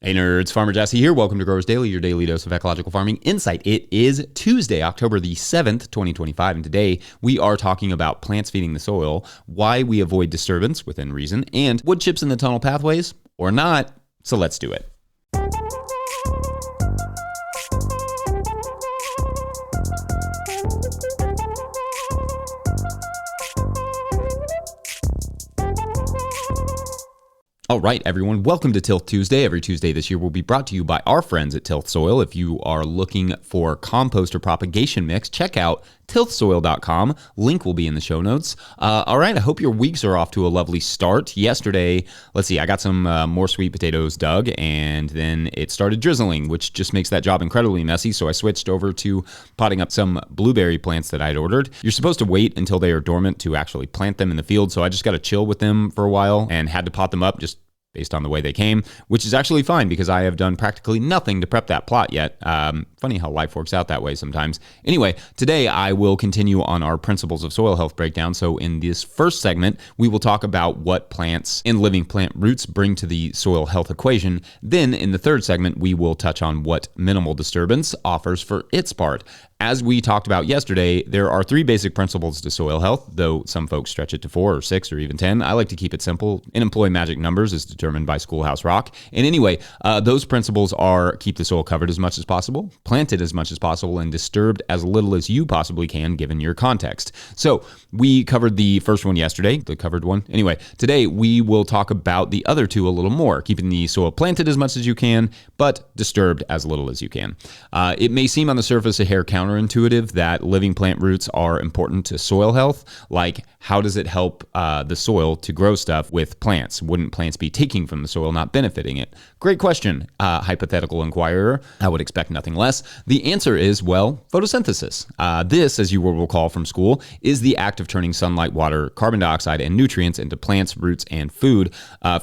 Hey nerds, Farmer Jesse here. Welcome to Growers Daily, your daily dose of ecological farming insight. It is Tuesday, October the 7th, 2025, and today we are talking about plants feeding the soil, why we avoid disturbance within reason, and wood chips in the tunnel pathways, or not. So let's do it. All right, everyone, welcome to Tilth Tuesday. Every Tuesday this year will be brought to you by our friends at Tilth Soil. If you are looking for compost or propagation mix, check out tilthsoil.com. Link will be in the show notes. All right, I hope your weeks are off to a lovely start. Yesterday, I got some more sweet potatoes dug, and then it started drizzling, which just makes that job incredibly messy. So I switched over to potting up some blueberry plants that I'd ordered. You're supposed to wait until they are dormant to actually plant them in the field. So I just got to chill with them for a while and had to pot them up just based on the way they came, which is actually fine because I have done practically nothing to prep that plot yet. Funny how life works out that way sometimes. Anyway, today I will continue on our principles of soil health breakdown. So in this first segment, we will talk about what plants and living plant roots bring to the soil health equation. Then in the third segment, we will touch on what minimal disturbance offers for its part. As we talked about yesterday, there are three basic principles to soil health, though some folks stretch it to 4 or 6 or even 10. I like to keep it simple and employ magic numbers as determined by Schoolhouse Rock. And anyway, those principles are keep the soil covered as much as possible, planted as much as possible, and disturbed as little as you possibly can given your context. So we covered the first one yesterday, the covered one. Anyway, today we will talk about the other two a little more, keeping the soil planted as much as you can, but disturbed as little as you can. It may seem on the surface a hair counterintuitive that living plant roots are important to soil health. Like, how does it help the soil to grow stuff with plants? Wouldn't plants be taking from the soil, not benefiting it? Great question, hypothetical inquirer. I would expect nothing less. The answer is, well, photosynthesis. This, as you will recall from school, is the act of turning sunlight, water, carbon dioxide, and nutrients into plants, roots, and food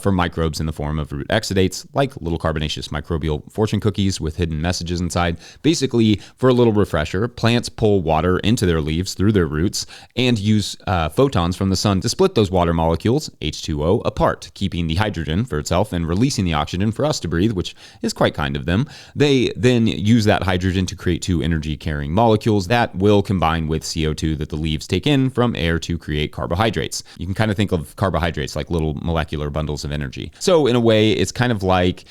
for microbes in the form of root exudates, like little carbonaceous microbial fortune cookies with hidden messages inside. Basically, for a little refresher, plants pull water into their leaves through their roots and use photons from the sun to split those water molecules, H2O, apart, keeping the hydrogen for itself and releasing the oxygen for us to breathe, which is quite kind of them. They then use that hydrogen to create two energy-carrying molecules that will combine with CO2 that the leaves take in from air to create carbohydrates. You can kind of think of carbohydrates like little molecular bundles of energy. So in a way, it's kind of like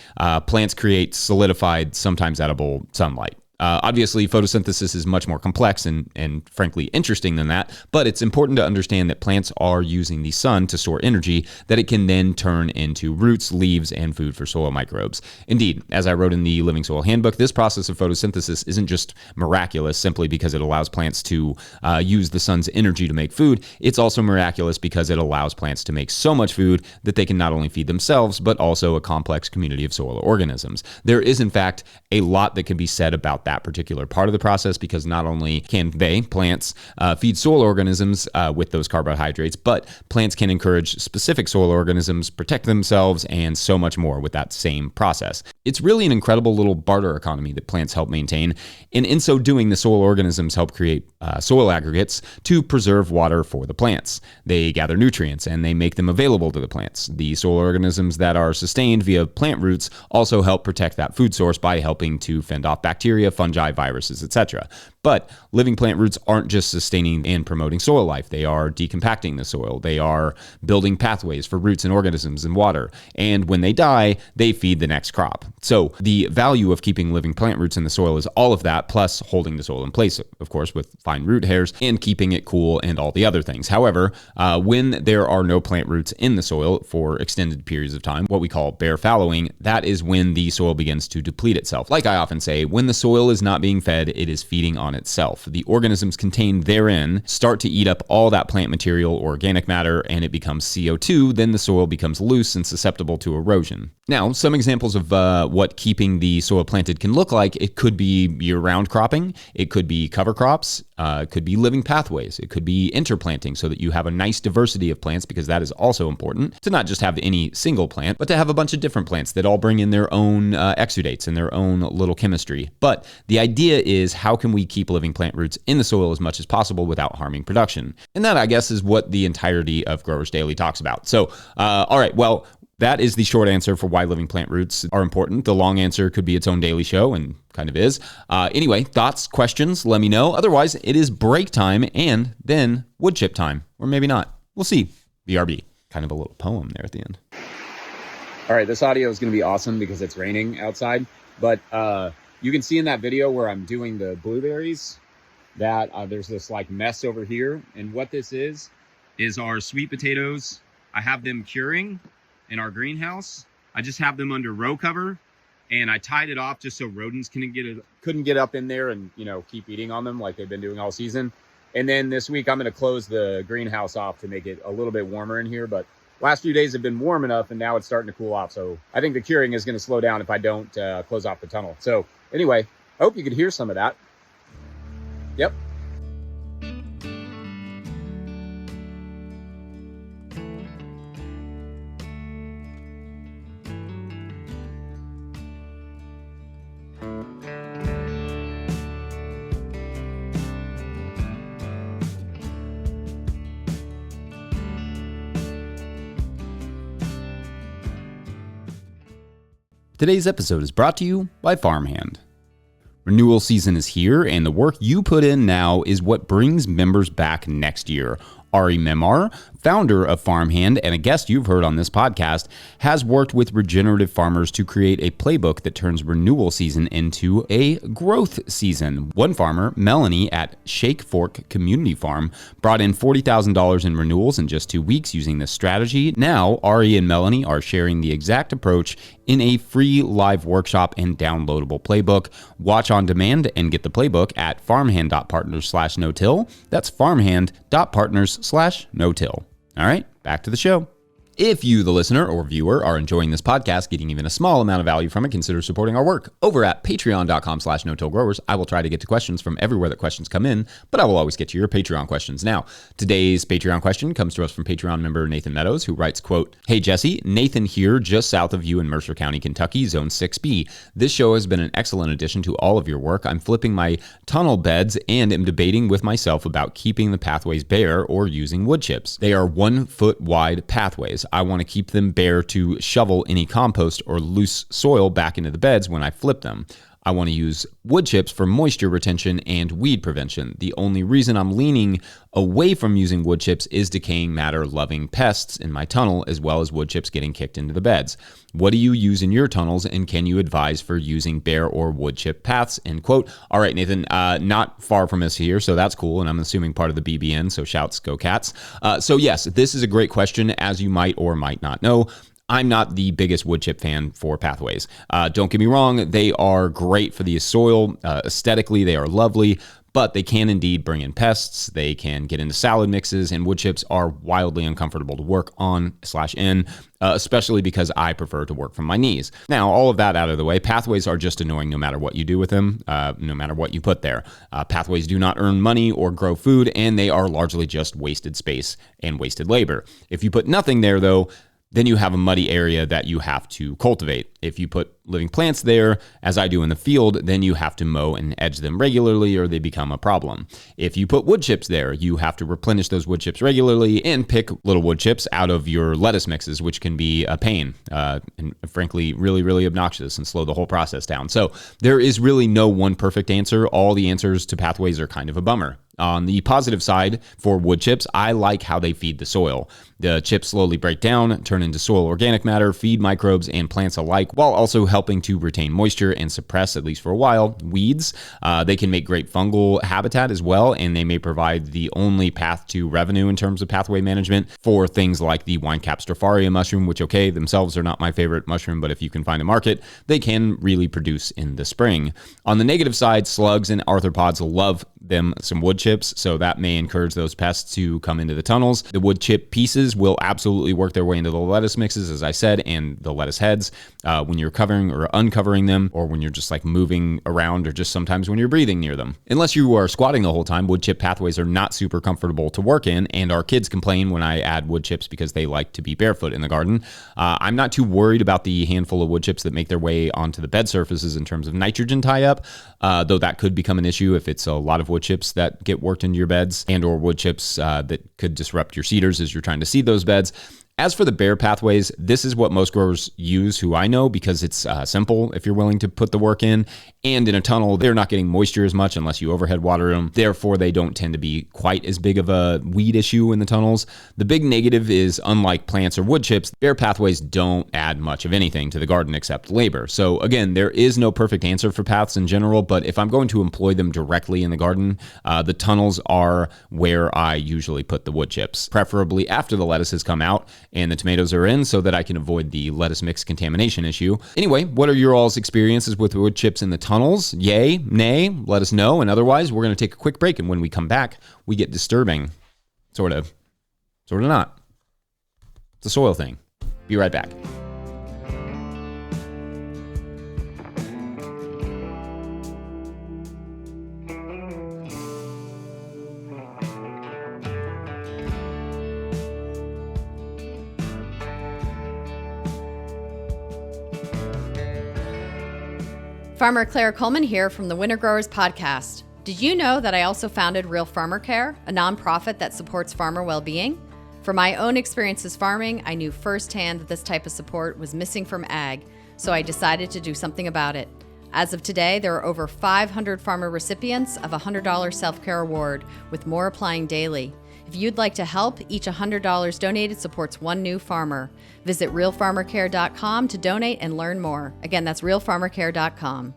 plants create solidified, sometimes edible sunlight. Obviously, photosynthesis is much more complex and frankly interesting than that, but it's important to understand that plants are using the sun to store energy that it can then turn into roots, leaves, and food for soil microbes. Indeed, as I wrote in the Living Soil Handbook, this process of photosynthesis isn't just miraculous simply because it allows plants to use the sun's energy to make food. It's also miraculous because it allows plants to make so much food that they can not only feed themselves, but also a complex community of soil organisms. There is, in fact, a lot that can be said about that particular part of the process, because not only can plants feed soil organisms with those carbohydrates, but plants can encourage specific soil organisms, protect themselves, and so much more with that same process. It's really an incredible little barter economy that plants help maintain, and in so doing, the soil organisms help create soil aggregates to preserve water for the plants. They gather nutrients and they make them available to the plants. The soil organisms that are sustained via plant roots also help protect that food source by helping to fend off bacteria, fungi, viruses, etc. But living plant roots aren't just sustaining and promoting soil life. They are decompacting the soil. They are building pathways for roots and organisms in water. And when they die, they feed the next crop. So the value of keeping living plant roots in the soil is all of that, plus holding the soil in place, of course, with fine root hairs and keeping it cool and all the other things. However, when there are no plant roots in the soil for extended periods of time, what we call bare fallowing, that is when the soil begins to deplete itself. Like I often say, when the soil is not being fed, it is feeding on itself. The organisms contained therein start to eat up all that plant material or organic matter, and it becomes CO2. Then the soil becomes loose and susceptible to erosion. Now, some examples of what keeping the soil planted can look like: it could be year-round cropping, it could be cover crops, it could be living pathways, it could be interplanting so that you have a nice diversity of plants, because that is also important to not just have any single plant, but to have a bunch of different plants that all bring in their own exudates and their own little chemistry. But the idea is, how can we keep living plant roots in the soil as much as possible without harming production? And that, I guess, is what the entirety of Growers Daily talks about. So, all right, well, That is the short answer for why living plant roots are important. The long answer could be its own daily show, and kind of is. Anyway, thoughts, questions, let me know. Otherwise, it is break time and then wood chip time, or maybe not. We'll see. BRB. Kind of a little poem there at the end. All right, this audio is going to be awesome because it's raining outside, but you can see in that video where I'm doing the blueberries that there's this like mess over here, and what this is our sweet potatoes. I have them curing in our greenhouse. I just have them under row cover, and I tied it off just so rodents couldn't get up in there and, you know, keep eating on them like they've been doing all season. And then this week I'm going to close the greenhouse off to make it a little bit warmer in here, but last few days have been warm enough and now it's starting to cool off. So I think the curing is going to slow down if I don't close off the tunnel. So anyway, I hope you could hear some of that. Yep. Today's episode is brought to you by Farmhand. Renewal season is here, and the work you put in now is what brings members back next year. Ari Memar, founder of Farmhand and a guest you've heard on this podcast, has worked with regenerative farmers to create a playbook that turns renewal season into a growth season. One farmer, Melanie at Shake Fork Community Farm, brought in $40,000 in renewals in just 2 weeks using this strategy. Now, Ari and Melanie are sharing the exact approach in a free live workshop and downloadable playbook. Watch on demand and get the playbook at farmhand.partners/no-till. That's farmhand.partners/no-till. All right, back to the show. If you, the listener or viewer, are enjoying this podcast, getting even a small amount of value from it, consider supporting our work. Over at patreon.com/no-till-growers, I will try to get to questions from everywhere that questions come in, but I will always get to your Patreon questions. Now, today's Patreon question comes to us from Patreon member Nathan Meadows, who writes, quote, "Hey Jesse, Nathan here, just south of you in Mercer County, Kentucky, Zone 6B. This show has been an excellent addition to all of your work. I'm flipping my tunnel beds and am debating with myself about keeping the pathways bare or using wood chips. They are 1 foot wide pathways. I want to keep them bare to shovel any compost or loose soil back into the beds when I flip them. I want to use wood chips for moisture retention and weed prevention. The only reason I'm leaning away from using wood chips is decaying matter loving pests in my tunnel, as well as wood chips getting kicked into the beds. What do you use in your tunnels, and can you advise for using bare or wood chip paths?" End quote. All right, Nathan, not far from us here, so that's cool, and I'm assuming part of the BBN, so shouts, go Cats. So yes, this is a great question, as you might or might not know. I'm not the biggest wood chip fan for pathways. Don't get me wrong, they are great for the soil. Aesthetically, they are lovely, but they can indeed bring in pests. They can get into salad mixes, and wood chips are wildly uncomfortable to work on/in, especially because I prefer to work from my knees. Now, all of that out of the way, pathways are just annoying no matter what you do with them, no matter what you put there. Pathways do not earn money or grow food, and they are largely just wasted space and wasted labor. If you put nothing there, though, then you have a muddy area that you have to cultivate. If you put living plants there, as I do in the field, then you have to mow and edge them regularly or they become a problem. If you put wood chips there, you have to replenish those wood chips regularly and pick little wood chips out of your lettuce mixes, which can be a pain and frankly, really, really obnoxious and slow the whole process down. So there is really no one perfect answer. All the answers to pathways are kind of a bummer. On the positive side for wood chips, I like how they feed the soil. The chips slowly break down, turn into soil organic matter, feed microbes and plants alike, while also helping to retain moisture and suppress, at least for a while, weeds. They can make great fungal habitat as well, and they may provide the only path to revenue in terms of pathway management for things like the Winecap stropharia mushroom, which, okay, themselves are not my favorite mushroom, but if you can find a market, they can really produce in the spring. On the negative side, slugs and arthropods love them some wood chips, so that may encourage those pests to come into the tunnels. The wood chip pieces will absolutely work their way into the lettuce mixes, as I said, and the lettuce heads when you're covering or uncovering them, or when you're just like moving around, or just sometimes when you're breathing near them. Unless you are squatting the whole time, wood chip pathways are not super comfortable to work in, and our kids complain when I add wood chips because they like to be barefoot in the garden. I'm not too worried about the handful of wood chips that make their way onto the bed surfaces in terms of nitrogen tie-up, though that could become an issue if it's a lot of wood chips that get worked into your beds, and or wood chips that could disrupt your cedars as you're trying to seed those beds. As for the bare pathways, this is what most growers use who I know because it's simple if you're willing to put the work in. And in a tunnel, they're not getting moisture as much unless you overhead water them. Therefore, they don't tend to be quite as big of a weed issue in the tunnels. The big negative is, unlike plants or wood chips, bare pathways don't add much of anything to the garden except labor. So again, there is no perfect answer for paths in general, but if I'm going to employ them directly in the garden, the tunnels are where I usually put the wood chips, preferably after the lettuce has come out and the tomatoes are in so that I can avoid the lettuce mix contamination issue. Anyway, what are your all's experiences with wood chips in the tunnels? Yay, nay, let us know. And otherwise, we're going to take a quick break. And when we come back, we get disturbing. Sort of not. It's a soil thing. Be right back. Farmer Claire Coleman here from the Winter Growers Podcast. Did you know that I also founded Real Farmer Care, a nonprofit that supports farmer well-being? From my own experiences farming, I knew firsthand that this type of support was missing from ag, so I decided to do something about it. As of today, there are over 500 farmer recipients of a $100 self-care award, with more applying daily. If you'd like to help, each $100 donated supports one new farmer. Visit realfarmercare.com to donate and learn more. Again, that's realfarmercare.com.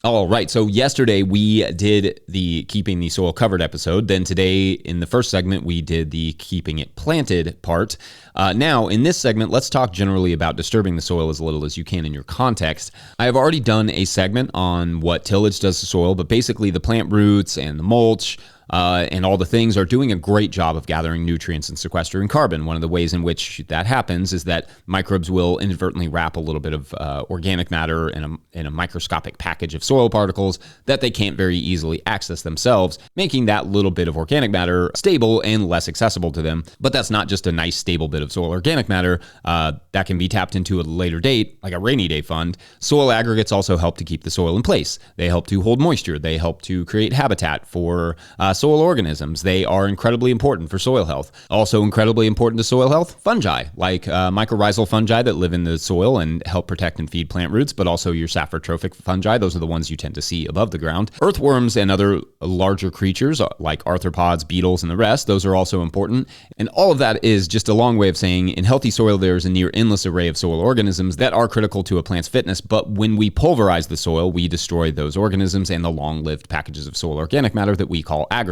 All right. So yesterday we did the Keeping the Soil Covered episode. Then today in the first segment, we did the Keeping It Planted part. Now in this segment, let's talk generally about disturbing the soil as little as you can in your context. I have already done a segment on what tillage does to soil, but basically the plant roots and the mulch, and all the things are doing a great job of gathering nutrients and sequestering carbon. One of the ways in which that happens is that microbes will inadvertently wrap a little bit of organic matter in a microscopic package of soil particles that they can't very easily access themselves, making that little bit of organic matter stable and less accessible to them. But that's not just a nice stable bit of soil organic matter that can be tapped into at a later date, like a rainy day fund. Soil aggregates also help to keep the soil in place. They help to hold moisture. They help to create habitat for soil organisms. They are incredibly important for soil health. Also incredibly important to soil health, fungi, like mycorrhizal fungi that live in the soil and help protect and feed plant roots, but also your saprotrophic fungi. Those are the ones you tend to see above the ground. Earthworms and other larger creatures like arthropods, beetles, and the rest, those are also important. And all of that is just a long way of saying in healthy soil, there's a near endless array of soil organisms that are critical to a plant's fitness. But when we pulverize the soil, we destroy those organisms and the long-lived packages of soil organic matter that we call aggregates.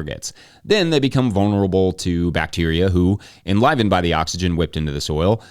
Then they become vulnerable to bacteria who, enlivened by the oxygen whipped into the soil,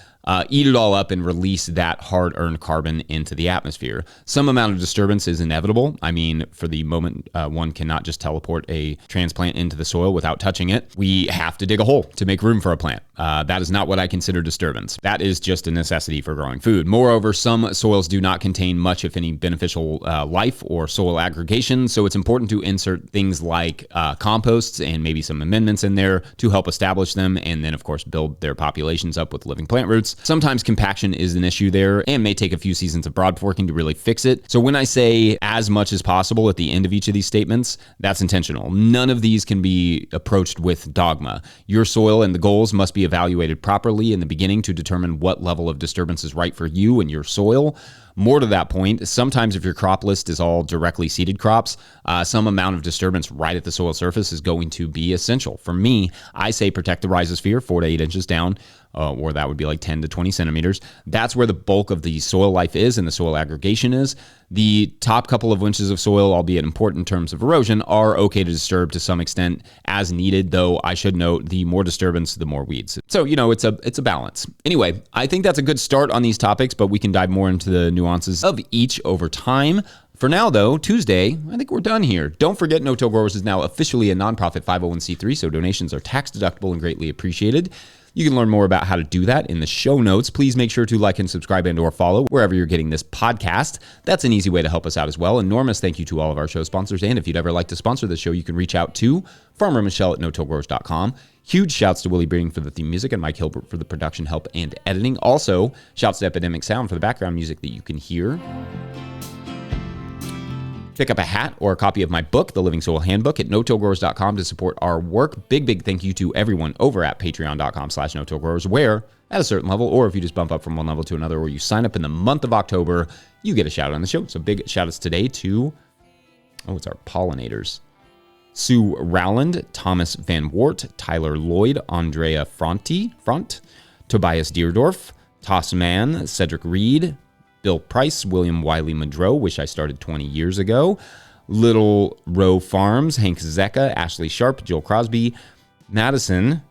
eat it all up and release that hard-earned carbon into the atmosphere. Some amount of disturbance is inevitable. I mean, for the moment, one cannot just teleport a transplant into the soil without touching it. We have to dig a hole to make room for a plant. That is not what I consider disturbance. That is just a necessity for growing food. Moreover, some soils do not contain much, if any, beneficial life or soil aggregation, so it's important to insert things like composts and maybe some amendments in there to help establish them, and then, of course, build their populations up with living plant roots. Sometimes compaction is an issue there and may take a few seasons of broad forking to really fix it. So when I say as much as possible at the end of each of these statements, that's intentional. None of these can be approached with dogma. Your soil and the goals must be evaluated properly in the beginning to determine what level of disturbance is right for you and your soil. More to that point, sometimes if your crop list is all directly seeded crops, some amount of disturbance right at the soil surface is going to be essential. For me, I say protect the rhizosphere 4 to 8 inches down, or that would be like 10 to 20 centimeters. That's where the bulk of the soil life is and the soil aggregation is. The top couple of inches of soil, albeit important in terms of erosion, are okay to disturb to some extent as needed, though I should note the more disturbance, the more weeds. So, it's a balance. Anyway, I think that's a good start on these topics, but we can dive more into the nuances of each over time. For now, though, Tuesday, I think we're done here. Don't forget, No-Till Growers is now officially a nonprofit 501c3, so donations are tax deductible and greatly appreciated. You can learn more about how to do that in the show notes. Please make sure to like and subscribe and or follow wherever you're getting this podcast. That's an easy way to help us out as well. Enormous thank you to all of our show sponsors. And if you'd ever like to sponsor the show, you can reach out to Farmer Michelle at no-tillgrowers.com. Huge shouts to Willie Breeding for the theme music and Mike Hilbert for the production help and editing. Also, shouts to Epidemic Sound for the background music that you can hear. Pick up a hat or a copy of my book, The Living Soil Handbook, at no-tillgrowers.com to support our work. Big thank you to everyone over at patreon.com/no-tillgrowers, where at a certain level, or if you just bump up from one level to another, or you sign up in the month of October, you get a shout out on the show. So big shout outs today to, it's our pollinators. Sue Rowland, Thomas Van Wart, Tyler Lloyd, Andrea Front, Tobias Deerdorf, Toss Mann, Cedric Reed, Bill Price, William Wiley Madrow, wish I started 20 years ago, Little Row Farms, Hank Zecca, Ashley Sharp, Jill Crosby, Madison,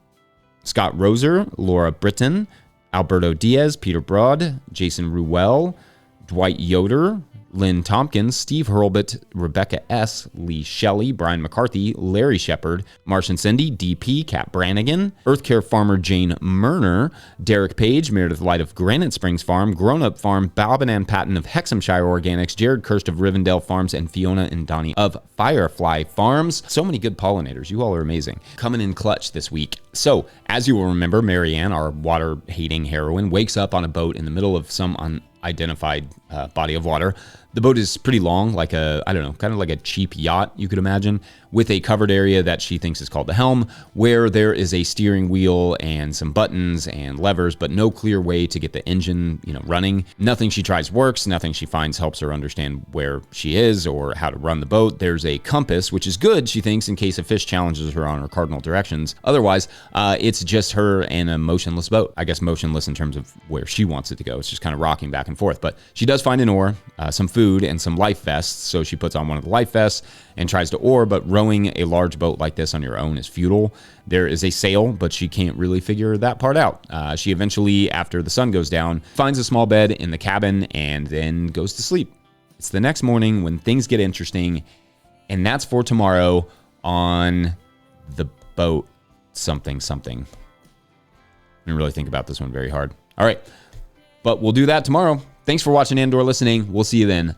Scott Roser, Laura Britton, Alberto Diaz, Peter Broad, Jason Ruel, Dwight Yoder, Lynn Tompkins, Steve Hurlbut, Rebecca S., Lee Shelley, Brian McCarthy, Larry Shepard, Martian Cindy, DP, Kat Brannigan, Earthcare Farmer Jane Murner, Derek Page, Meredith Light of Granite Springs Farm, Grown Up Farm, Bob and Ann Patton of Hexhamshire Organics, Jared Kirst of Rivendell Farms, and Fiona and Donnie of Firefly Farms. So many good pollinators. You all are amazing. Coming in clutch this week. So, as you will remember, Marianne, our water-hating heroine, wakes up on a boat in the middle of some unidentified body of water. The boat is pretty long, like kind of like a cheap yacht, you could imagine, with a covered area that she thinks is called the helm, where there is a steering wheel and some buttons and levers, but no clear way to get the engine, running. Nothing she tries works. Nothing she finds helps her understand where she is or how to run the boat. There's a compass, which is good, she thinks, in case a fish challenges her on her cardinal directions. Otherwise, it's just her and a motionless boat. I guess motionless in terms of where she wants it to go. It's just kind of rocking back and forth. But she does find an oar, some food, and some life vests. So she puts on one of the life vests and tries to oar, but rowing a large boat like this on your own is futile. There is a sail, but she can't really figure that part out. She eventually, after the sun goes down, finds a small bed in the cabin and then goes to sleep. It's the next morning when things get interesting, and that's for tomorrow on the boat something. I didn't really think about this one very hard. All right, but we'll do that tomorrow. Thanks for watching and/or listening. We'll see you then.